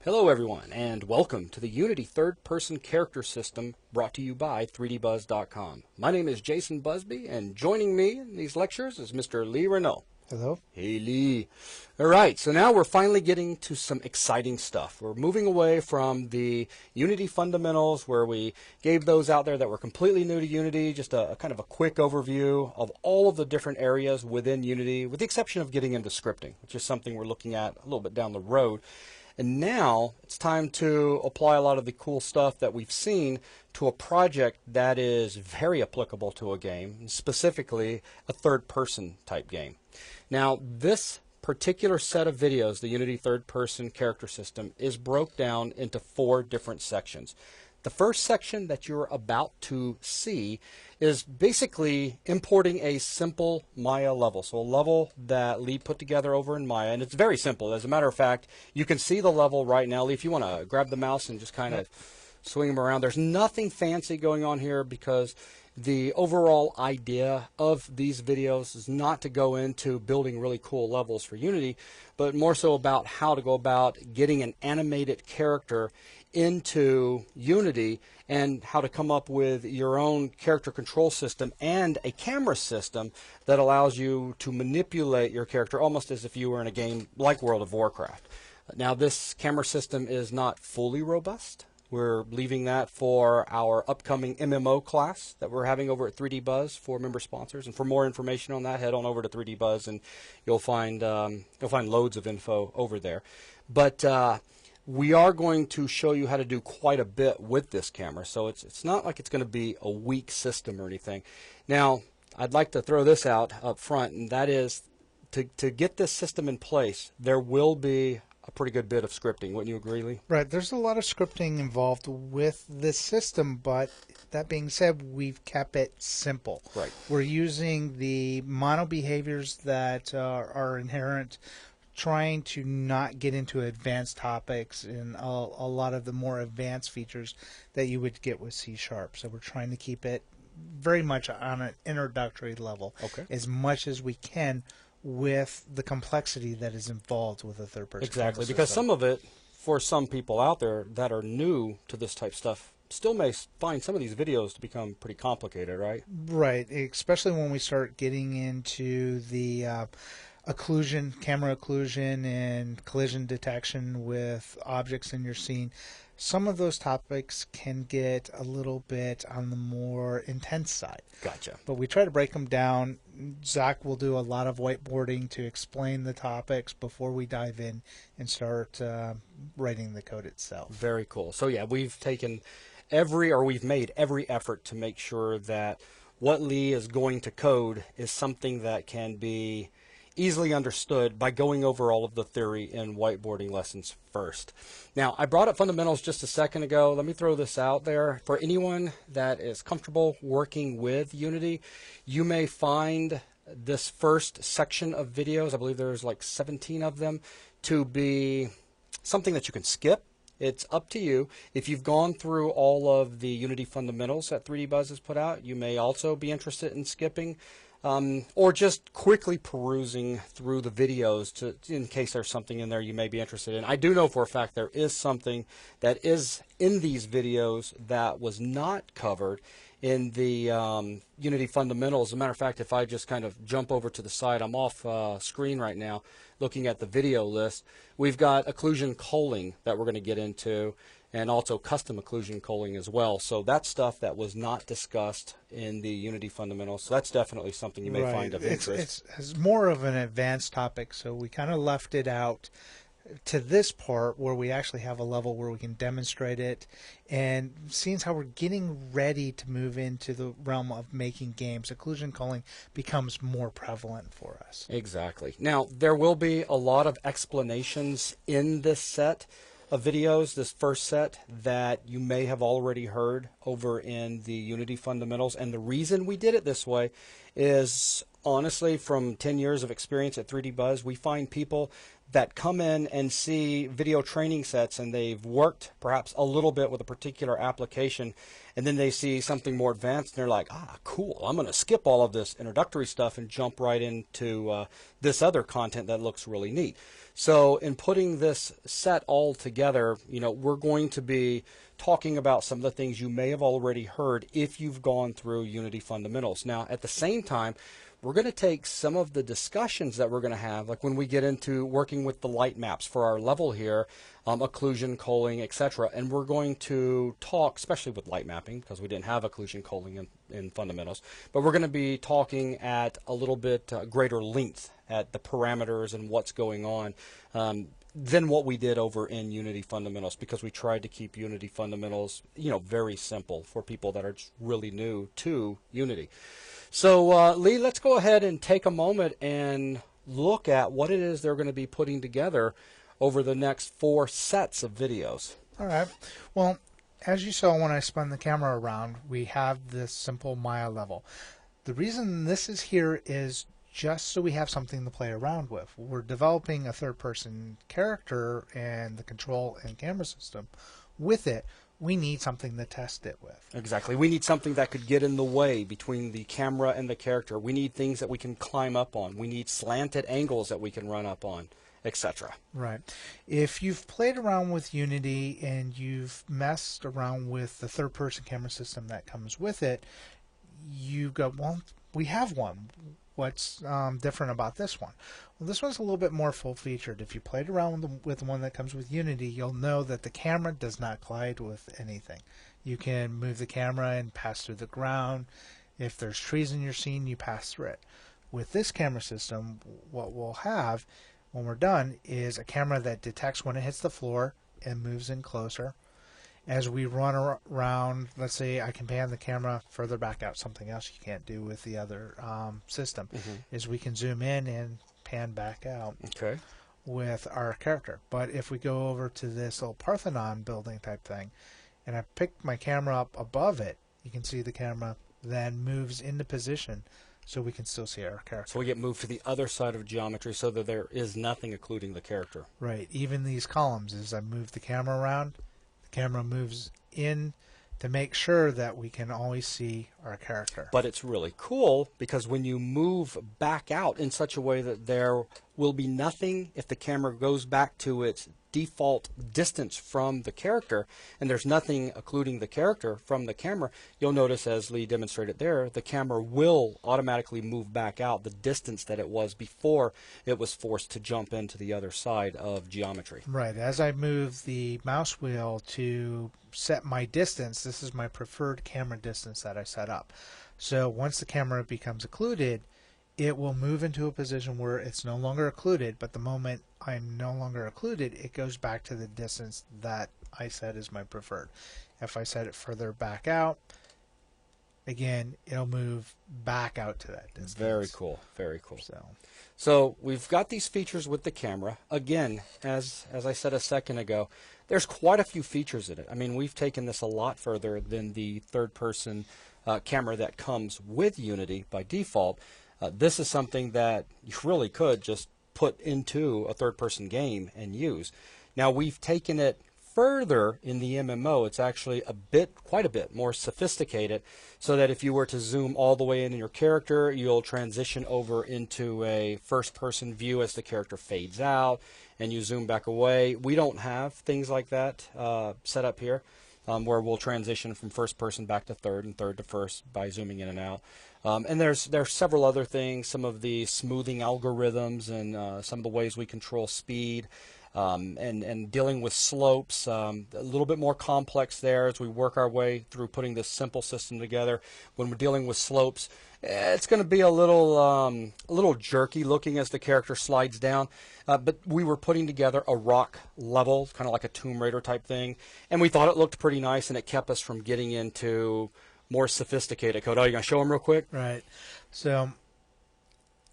Hello everyone, and welcome to the Unity third-person character system brought to you by 3dbuzz.com. My name is Jason Busby, and joining me in these lectures is Mr. Lee Renault. Hello. Hey Lee. Alright, so now we're finally getting to some exciting stuff. We're moving away from the Unity fundamentals where we gave those out there that were completely new to Unity, just a kind of a quick overview of all of the different areas within Unity, with the exception of getting into scripting, which is something we're looking at a little bit down the road. And now it's time to apply a lot of the cool stuff that we've seen to a project that is very applicable to a game, specifically a third-person type game. Now, this particular set of videos, the Unity third-person character system, is broke down into 4 different sections. The first section that you're about to see is basically importing a simple Maya level. So a level that Lee put together over in Maya, and it's very simple. As a matter of fact, you can see the level right now. Lee, if you want to grab the mouse and just kind of swing them around, there's nothing fancy going on here because the overall idea of these videos is not to go into building really cool levels for Unity, but more so about how to go about getting an animated character into Unity and how to come up with your own character control system and a camera system that allows you to manipulate your character almost as if you were in a game like World of Warcraft. Now, this camera system is not fully robust. We're leaving that for our upcoming MMO class that we're having over at 3D Buzz for member sponsors. And for more information on that, head on over to 3D Buzz, and you'll find loads of info over there. But we are going to show you how to do quite a bit with this camera, so it's not like it's going to be a weak system or anything. Now, I'd like to throw this out up front, and that is to get this system in place, there will be a pretty good bit of scripting. Wouldn't you agree, Lee? Right. There's a lot of scripting involved with this system, but that being said, we've kept it simple. Right. We're using the mono behaviors that are inherent, trying to not get into advanced topics and a lot of the more advanced features that you would get with C#. So we're trying to keep it very much on an introductory level, as much as we can, with the complexity that is involved with a third-person Exactly, because some of it, for some people out there that are new to this type of stuff, still may find some of these videos to become pretty complicated, right? Right, especially when we start getting into the occlusion, camera occlusion, and collision detection with objects in your scene. Some of those topics can get a little bit on the more intense side. Gotcha. But we try to break them down. Zach will do a lot of whiteboarding to explain the topics before we dive in and start writing the code itself. Very cool. So yeah, we've made every effort to make sure that what Lee is going to code is something that can be easily understood by going over all of the theory and whiteboarding lessons first. Now, I brought up fundamentals just a second ago. Let me throw this out there. For anyone that is comfortable working with Unity, you may find this first section of videos, I believe there's like 17 of them, to be something that you can skip. It's up to you. If you've gone through all of the Unity fundamentals that 3D Buzz has put out, you may also be interested in skipping. Or just quickly perusing through the videos in case there's something in there you may be interested in. I do know for a fact there is something that is in these videos that was not covered in the Unity fundamentals. As a matter of fact, if I just kind of jump over to the side, I'm off screen right now looking at the video list. We've got occlusion culling that we're going to get into, and also custom occlusion culling as well. So that's stuff that was not discussed in the Unity fundamentals. So that's definitely something you may find of interest. It's more of an advanced topic, so we kind of left it out to this part where we actually have a level where we can demonstrate it. And seeing how we're getting ready to move into the realm of making games, occlusion culling becomes more prevalent for us. Exactly. Now, there will be a lot of explanations in this set of videos, this first set, that you may have already heard over in the Unity fundamentals. And the reason we did it this way is, honestly, from 10 years of experience at 3D Buzz, we find people that come in and see video training sets and they've worked perhaps a little bit with a particular application, and then they see something more advanced and they're like, ah, cool, I'm going to skip all of this introductory stuff and jump right into this other content that looks really neat. So in putting this set all together, we're going to be talking about some of the things you may have already heard if you've gone through Unity Fundamentals. Now, at the same time, we're going to take some of the discussions that we're going to have, like when we get into working with the light maps for our level here, occlusion, culling, etc. And we're going to talk, especially with light mapping, because we didn't have occlusion, culling in fundamentals, but we're going to be talking at a little bit greater length at the parameters and what's going on than what we did over in Unity Fundamentals, because we tried to keep Unity Fundamentals, very simple for people that are just really new to Unity. So, Lee, let's go ahead and take a moment and look at what it is they're going to be putting together over the next 4 sets of videos. All right. Well, as you saw when I spun the camera around, we have this simple Maya level. The reason this is here is just so we have something to play around with. We're developing a third-person character and the control and camera system with it. We need something to test it with. Exactly. We need something that could get in the way between the camera and the character. We need things that we can climb up on. We need slanted angles that we can run up on, etc. Right. If you've played around with Unity and you've messed around with the third-person camera system that comes with it, you go, well, we have one. What's different about this one? Well, this one's a little bit more full-featured. If you played around with the one that comes with Unity, you'll know that the camera does not collide with anything. You can move the camera and pass through the ground. If there's trees in your scene, you pass through it. With this camera system, what we'll have when we're done is a camera that detects when it hits the floor and moves in closer. As we run around, let's say I can pan the camera further back out, something else you can't do with the other system, is we can zoom in and pan back out with our character. But if we go over to this little Parthenon building type thing, and I pick my camera up above it, you can see the camera then moves into position so we can still see our character. So we get moved to the other side of geometry so that there is nothing occluding the character. Right. Even these columns, as I move the camera around, camera moves in to make sure that we can always see our character. But it's really cool because when you move back out in such a way that there will be nothing if the camera goes back to its default distance from the character, and there's nothing occluding the character from the camera, you'll notice, as Lee demonstrated there, the camera will automatically move back out the distance that it was before it was forced to jump into the other side of geometry. Right. As I move the mouse wheel to set my distance, this is my preferred camera distance that I set up. So once the camera becomes occluded, it will move into a position where it's no longer occluded, but the moment I'm no longer occluded, it goes back to the distance that I set as my preferred. If I set it further back out, again, it'll move back out to that distance. Very cool. Very cool. So we've got these features with the camera. Again, as I said a second ago, there's quite a few features in it. I mean, we've taken this a lot further than the third-person camera that comes with Unity by default. This is something that you really could just put into a third-person game and use. Now, we've taken it further in the MMO. It's actually quite a bit more sophisticated, so that if you were to zoom all the way in your character, you'll transition over into a first-person view as the character fades out, and you zoom back away. We don't have things like that set up here, where we'll transition from first person back to third and third to first by zooming in and out. And there's several other things, some of the smoothing algorithms and some of the ways we control speed. And dealing with slopes, a little bit more complex there as we work our way through putting this simple system together. When we're dealing with slopes, it's going to be a little jerky looking as the character slides down. But we were putting together a rock level, kind of like a Tomb Raider type thing, and we thought it looked pretty nice, and it kept us from getting into more sophisticated code. Oh, you going to show them real quick? right. So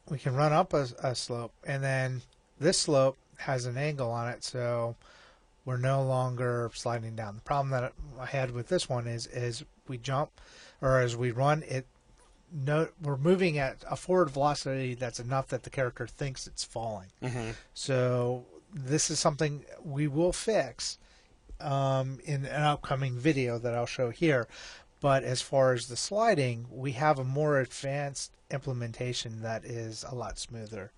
we can run up a slope, and then this slope has an angle on it, so we're no longer sliding down. The problem that I had with this one is we jump, or as we run, it we're moving at a forward velocity that's enough that the character thinks it's falling. Mm-hmm. So this is something we will fix in an upcoming video that I'll show here. But as far as the sliding, we have a more advanced implementation that is a lot smoother.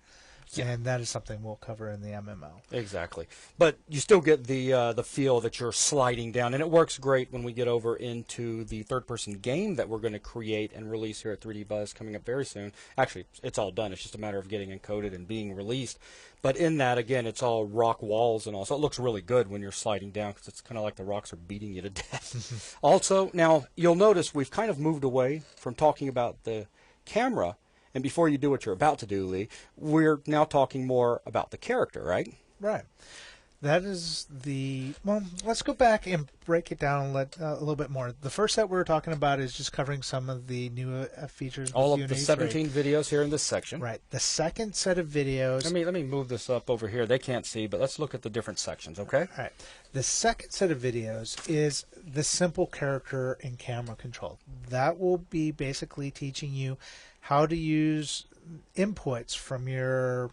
Yeah. And that is something we'll cover in the MMO. Exactly. But you still get the feel that you're sliding down, and it works great when we get over into the third-person game that we're going to create and release here at 3D Buzz coming up very soon. Actually, it's all done. It's just a matter of getting encoded and being released. But in that, again, it's all rock walls and all, so it looks really good when you're sliding down because it's kind of like the rocks are beating you to death. Also, now, you'll notice we've kind of moved away from talking about the camera. And before you do what you're about to do, Lee, we're now talking more about the character, right? Right. That is well, let's go back and break it down a little bit more. The first set we were talking about is just covering some of the new features. All of the 17 videos here in this section. Right. The second set of videos... Let me move this up over here. They can't see, but let's look at the different sections, okay? All right. The second set of videos is the simple character and camera control. That will be basically teaching you how to use inputs from your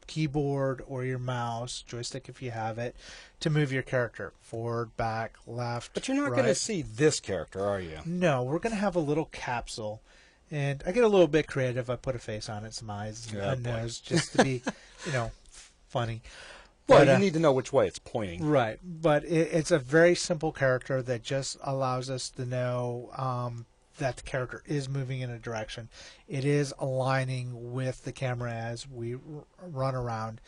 keyboard or your mouse, joystick if you have it, to move your character forward, back, left, But you're not right. going to see this character, are you? No, we're going to have a little capsule. And I get a little bit creative. I put a face on it, some eyes, and a nose, just to be, funny. Well, you need to know which way it's pointing. Right. But it's a very simple character that just allows us to know that the character is moving in a direction. It is aligning with the camera as we run around.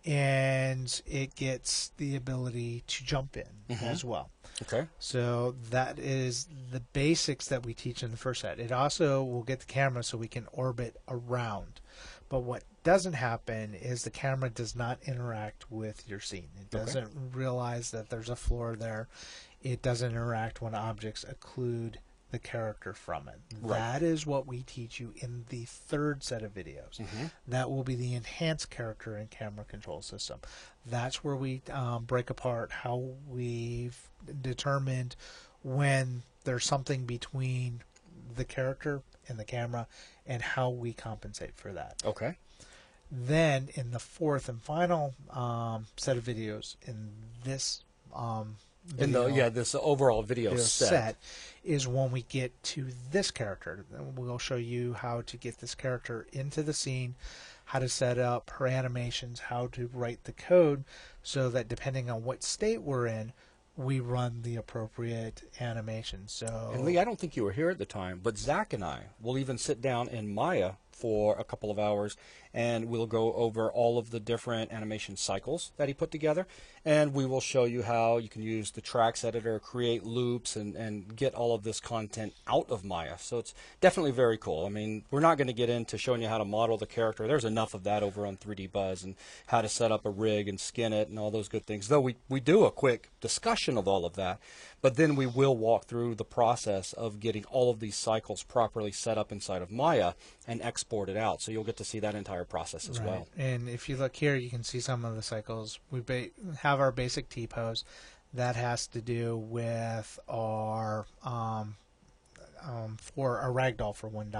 And it gets the ability to jump in as well. Okay. So that is the basics that we teach in the first set. It also will get the camera so we can orbit around. But what doesn't happen is the camera does not interact with your scene. It doesn't realize that there's a floor there. It doesn't interact when objects occlude the character from it. Right. That is what we teach you in the third set of videos. That will be the enhanced character and camera control system. That's where we break apart how we've determined when there's something between the character and the camera and how we compensate for that. Okay. Then in the fourth and final set of videos in this this overall video set is when we get to this character. We'll show you how to get this character into the scene, how to set up her animations, how to write the code so that depending on what state we're in, we run the appropriate animation. So, and Lee, I don't think you were here at the time, but Zach and I will even sit down in Maya for a couple of hours, and we'll go over all of the different animation cycles that he put together, and we will show you how you can use the tracks editor, create loops, and get all of this content out of Maya. So it's definitely very cool. I mean, we're not going to get into showing you how to model the character. There's enough of that over on 3D Buzz, and how to set up a rig and skin it and all those good things, though we do a quick discussion of all of that. But then we will walk through the process of getting all of these cycles properly set up inside of Maya and export it out. So you'll get to see that entire process as well. And if you look here, you can see some of the cycles. We have our basic T-pose. That has to do with our for a ragdoll for when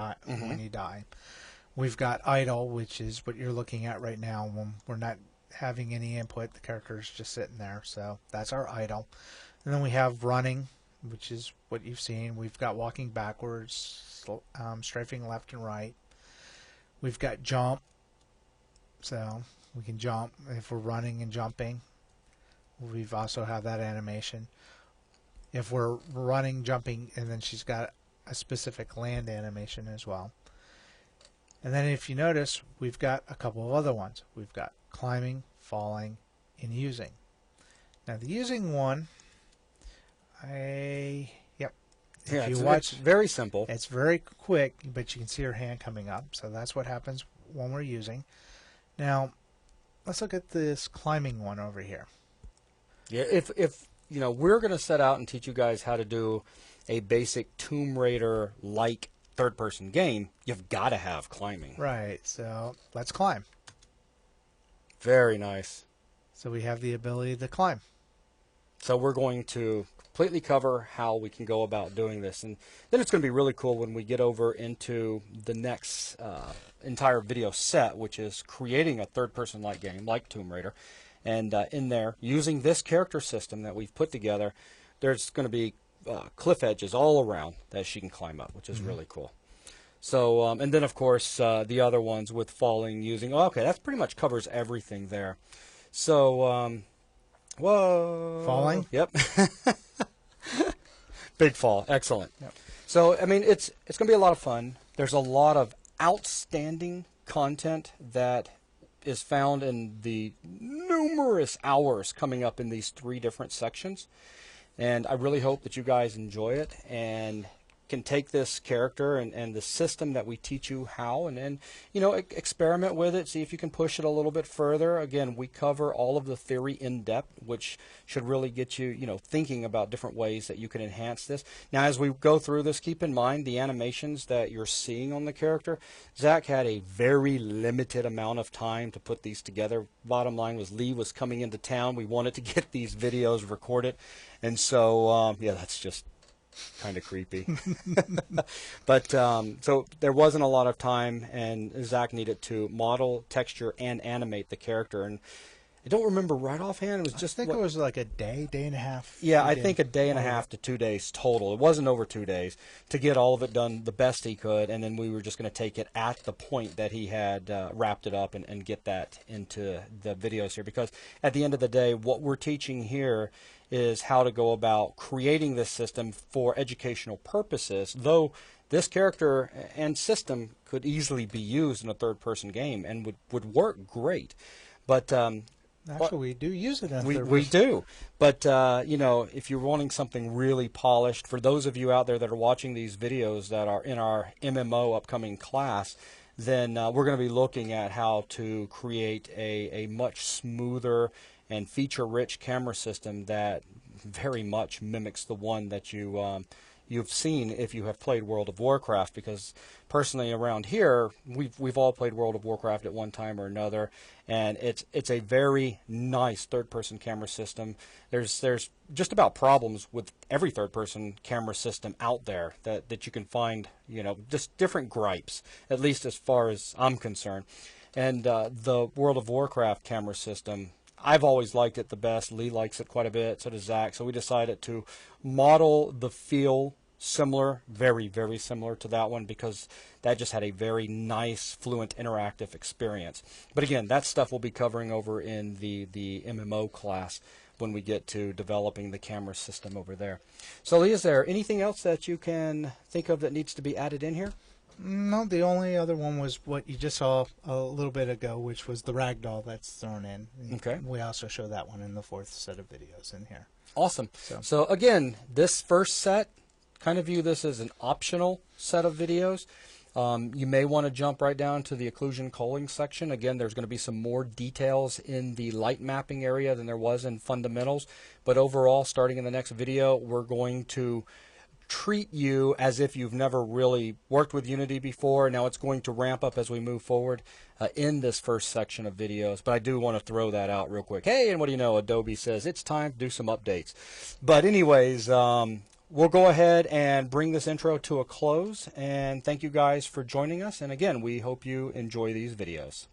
you die. We've got idle, which is what you're looking at right now. When we're not having any input, the character is just sitting there. So that's our idle. And then we have running, which is what you've seen. We've got walking backwards, strafing left and right. We've got jump, so we can jump if we're running and jumping. We've also have that animation. If we're running, jumping, and then she's got a specific land animation as well. And then if you notice, we've got a couple of other ones. We've got climbing, falling, and using. Now the using one, if you watch, it's very simple. It's very quick, but you can see her hand coming up. So that's what happens when we're using. Now, let's look at this climbing one over here. Yeah, if we're going to set out and teach you guys how to do a basic Tomb Raider-like third-person game, you've got to have climbing. Right. So let's climb. Very nice. So we have the ability to climb. So we're going to completely cover how we can go about doing this. And then it's going to be really cool when we get over into the next entire video set, which is creating a third-person light game like Tomb Raider. And in there, using this character system that we've put together, there's going to be cliff edges all around that she can climb up, which is really cool. So, and then of course the other ones with falling using, okay, that pretty much covers everything there. So, whoa. Falling? Yep. Big fall. Excellent. Yep. So, I mean, it's going to be a lot of fun. There's a lot of outstanding content that is found in the numerous hours coming up in these 3 different sections. And I really hope that you guys enjoy it and can take this character and the system that we teach you how, and then, you know, experiment with it, see if you can push it a little bit further. Again, we cover all of the theory in depth, which should really get you, you know, thinking about different ways that you can enhance this. Now, as we go through this, keep in mind the animations that you're seeing on the character. Zach had a very limited amount of time to put these together. Bottom line was Lee was coming into town. We wanted to get these videos recorded, and so yeah, that's just kind of creepy. But so there wasn't a lot of time, and Zach needed to model, texture, and animate the character. And I don't remember right offhand. It was just, I think it was like a day and a half. Yeah, I think a day and a half to 2 days total. It wasn't over 2 days to get all of it done the best he could, and then we were just going to take it at the point that he had wrapped it up and get that into the videos here. Because at the end of the day, what we're teaching here is how to go about creating this system for educational purposes, though this character and system could easily be used in a third-person game and would work great. But actually, we do use it in we do. But you know, if you're wanting something really polished, for those of you out there that are watching these videos that are in our MMO upcoming class, then we're going to be looking at how to create a much smoother and feature-rich camera system that very much mimics the one that you've seen if you have played World of Warcraft. Because personally, around here, we've all played World of Warcraft at one time or another, and it's a very nice third-person camera system. There's just about problems with every third-person camera system out there that you can find, you know, just different gripes, at least as far as I'm concerned. And the World of Warcraft camera system, I've always liked it the best. Lee likes it quite a bit, so does Zach. So we decided to model the feel similar, very, very similar to that one, because that just had a very nice, fluent, interactive experience. But again, that stuff we'll be covering over in the MMO class when we get to developing the camera system over there. So Lee, is there anything else that you can think of that needs to be added in here? No, the only other one was what you just saw a little bit ago, which was the ragdoll that's thrown in. Okay. We also show that one in the 4th set of videos in here. Awesome. So again, this first set, kind of view this as an optional set of videos. You may want to jump right down to the occlusion culling section. Again, there's going to be some more details in the light mapping area than there was in fundamentals. But overall, starting in the next video, we're going to treat you as if you've never really worked with Unity before. Now it's going to ramp up as we move forward in this first section of videos. But I do want to throw that out real quick. Hey, and what do you know? Adobe says it's time to do some updates. But anyways, we'll go ahead and bring this intro to a close. And thank you guys for joining us. And again, we hope you enjoy these videos.